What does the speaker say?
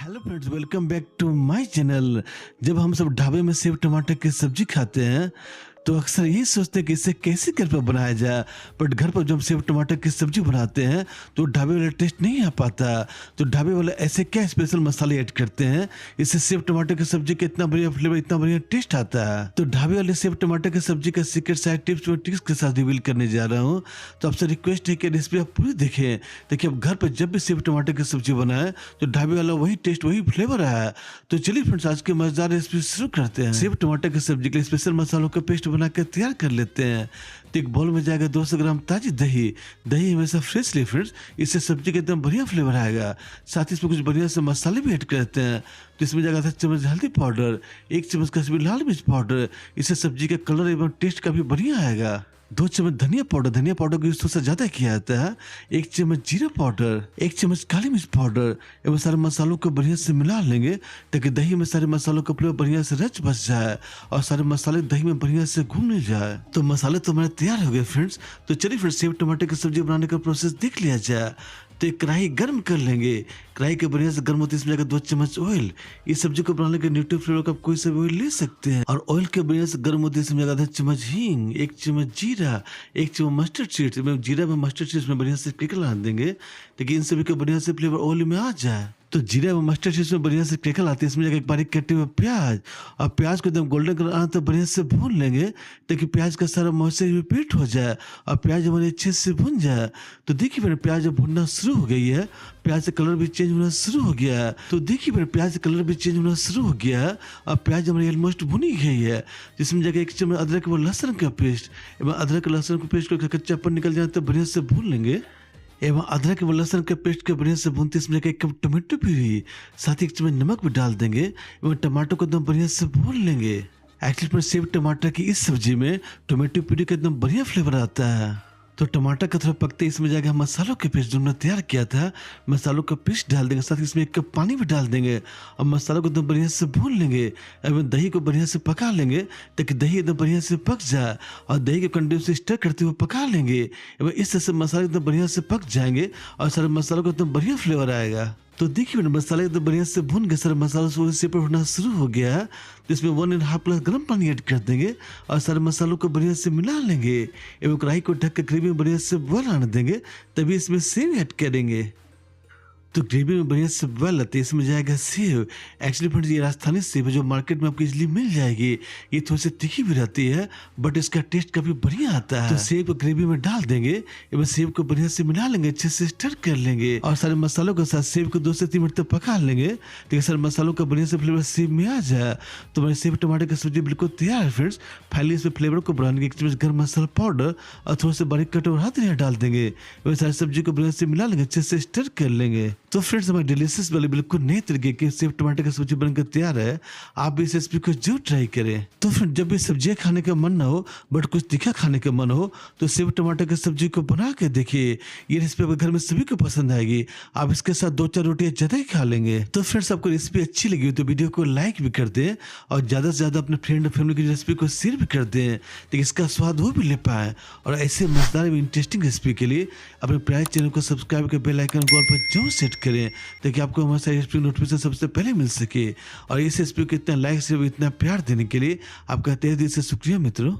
Hello friends, welcome back to my channel. जब हम सब ढाबे में सेव टमाटर की सब्जी खाते हैं तो अक्सर यही सोचते हैं कि इसे कैसे घर पर बनाया जाए। बट घर पर जब हम सेव टमाटर की सब्जी बनाते हैं तो ढाबे वाला टेस्ट नहीं आ पाता। तो ढाबे वाले ऐसे क्या स्पेशल मसाले ऐड करते हैं इससे सेव टमाटर की सब्जी का इतना बढ़िया फ्लेवर, इतना बढ़िया टेस्ट आता है। तो ढाबे वाले सेव टमाटर की सब्जी का सीक्रेट साइड टिप्स और ट्रिक्स के साथ रिवील करने जा रहा हूँ। तो आपसे रिक्वेस्ट है कि रेसिपी आप पूरी देखें ताकि आप घर पर जब भी सेव टमाटर की सब्जी बनाए तो ढाबे वाला वही टेस्ट, वही फ्लेवर आया। तो चलिए फ्रेंड्स, आज की मजेदार रेसिपी शुरू करते हैं। सेव टमाटर की सब्जी के लिए स्पेशल मसालों का पेस्ट बनाकर तैयार कर लेते हैं। तो एक बाउल में जाएगा 200 ग्राम ताजी दही। दही हमेशा फ्रेश ली फ्रेंड्स, इससे सब्जी का एकदम बढ़िया फ्लेवर आएगा। साथ ही इसमें कुछ बढ़िया से मसाले भी ऐड करते हैं। तो इसमें जाएगा 1 चम्मच हल्दी पाउडर, 1 चम्मच कश्मीरी लाल मिर्च पाउडर, इससे सब्जी का कलर एवं टेस्ट का भी बढ़िया आएगा। 2 चम्मच धनिया पाउडर का यूज थोड़ा सा ज्यादा किया जाता है। 1 चम्मच जीरा पाउडर, 1 चम्मच काली मिर्च पाउडर एवं सारे मसालों को बढ़िया से मिला लेंगे ताकि दही में सारे मसालों का फ्लेवर बढ़िया से रच बस जाए और सारे मसाले दही में बढ़िया से घूमने जाए। तो मसाले तो हमारे तैयार हो गए फ्रेंड्स। तो चलिए फिर सेव टमाटर की सब्जी बनाने का प्रोसेस देख लिया जाए। तो एक कढ़ाई गर्म कर लेंगे। कढ़ाई के बढ़िया से गर्म होती है, इसमें जाकर 2 चम्मच ऑयल। इस सब्जी को बनाने के न्यूट्री फ्लेवर का कोई सा भी ऑयल ले सकते हैं। और ऑयल के बढ़िया से गर्म होती है, इसमें जाकर 1 चम्मच हींग, 1 चम्मच जीरा, 1 चम्मच मस्टर्ड सीड्स। जीरा में मस्टर्ड सीड्स में बढ़िया से क्रैकल आने देंगे ताकि इन सभी का बढ़िया से फ्लेवर ऑयल में आ जाए। तो जीरा में मस्टर्ड सीड्स में बढ़िया से क्रैकल आती है, इसमें जाकर एक बारीक कटे हुए प्याज और प्याज को एकदम गोल्डन कलर आना तो बढ़िया से भून लेंगे ताकि प्याज का सारा मॉइस्चर रिपीट हो जाए और प्याज हमारे अच्छे से भुन जाए। तो देखिए मेरे प्याज जब भुनना शुरू हो गई है, प्याज का कलर भी चेंज होना शुरू हो गया है। तो देखिए मेरे प्याज का कलर भी चेंज होना शुरू हो गया है और प्याज हमारी ऑलमोस्ट भुनी गई है। जिसमें जाकर 1 चम्मच अदरक व लहसुन का पेस्ट एवं अदरक लहसुन का पेस्ट को कच्चापन निकल जाए तो बढ़िया से भून लेंगे। एवं अदरक व लहसुन के पेस्ट के बढ़िया से भूनते इसमें एक कप टमाटो प्यूरी, साथ ही 1 चम्मच नमक भी डाल देंगे एवं टमाटो को एकदम बढ़िया से भून लेंगे। एक्चुअली पर सेव टमाटर की इस सब्जी में टोमेटो प्यूरी का एकदम बढ़िया फ्लेवर आता है। तो टमाटर का थोड़ा पकते इसमें जाएगा मसालों के पेस्ट जो हमने तैयार किया था, मसालों का पेस्ट डाल देंगे। साथ ही इसमें 1 कप पानी भी डाल देंगे और मसालों को एकदम बढ़िया से भून लेंगे एवं दही को बढ़िया से पका लेंगे ताकि दही एकदम बढ़िया से पक जाए और दही के कंटिन्यू से स्टर करते हुए पका लेंगे एवं इस तरह से मसाले एकदम बढ़िया से पक जाएंगे और सारे मसालों को एकदम बढ़िया फ्लेवर आएगा। तो देखिए मैंने मसाले एकदम बढ़िया से भून के सारे मसालों से सेपरेट होना शुरू हो गया है। तो इसमें 1.5 ग्लास गर्म पानी ऐड कर देंगे और सारे मसालों को बढ़िया से मिला लेंगे एवं कढ़ाई को ढक कर ग्रेवी में बढ़िया से बॉयल आने देंगे, तभी इसमें सेव ऐड करेंगे। तो ग्रेवी में बढ़िया से बॉयल आती है, इसमें जाएगा सेव। एक्चुअली फ्रेंड्स ये राजस्थानी सेव है जो मार्केट में आपको इजीली मिल जाएगी। ये थोड़ी सी तीखी भी रहती है बट इसका टेस्ट काफी बढ़िया आता है। तो सेव को ग्रेवी में डाल देंगे एवं सेव को बढ़िया से मिला लेंगे, अच्छे से स्टर कर लेंगे और सारे मसालों के साथ सेव को 2 से 3 मिनट तक पका लेंगे ताकि सारे मसालों का बढ़िया से फ्लेवर सेव में आ जाए। तो हमारे सेव टमाटर की सब्जी बिल्कुल तैयार है फ्रेंड्स। फाइनली इसमें फ्लेवर को बढ़ाने के 1 चम्मच गर्म मसाला पाउडर और थोड़ा से बारीक कटे हुए हरा धनिया डाल देंगे। वही सारी सब्जी को बढ़िया से मिला लेंगे, अच्छे से स्टर कर लेंगे। तो फ्रेंड्स हमारे डिलीशियस वाले बिल्कुल नए तरीके के सेव टमाटर की सब्जी बनकर तैयार है। आप भी इस रेसिपी को जरूर ट्राई करें। तो फ्रेंड्स जब भी सब्जियां खाने का मन ना हो बट कुछ तीखा खाने का मन हो तो सेव टमाटर की सब्जी को बना के देखिए। ये रेसिपी आपके घर में सभी को पसंद आएगी। आप इसके साथ 2-4 रोटियां ज्यादा ही खा लेंगे। तो फ्रेंड्स आपको रेसिपी अच्छी लगी हो तो वीडियो को लाइक भी कर दें और ज्यादा से ज्यादा अपने फ्रेंड और फैमिली की रेसिपी को शेयर भी कर दें ताकि इसका स्वाद वो भी ले पाए। और ऐसे मजेदार और इंटरेस्टिंग रेसिपी के लिए अपने प्यारे चैनल को सब्सक्राइब कर बेल आइकन कॉल पर जरूर सेट करें ताकि आपको हमारे सारी रेसिपी नोटिफिकेशन सबसे पहले मिल सके। और इस रेसिपी को इतना लाइक से इतना प्यार देने के लिए आपका तहे दिल से शुक्रिया मित्रों।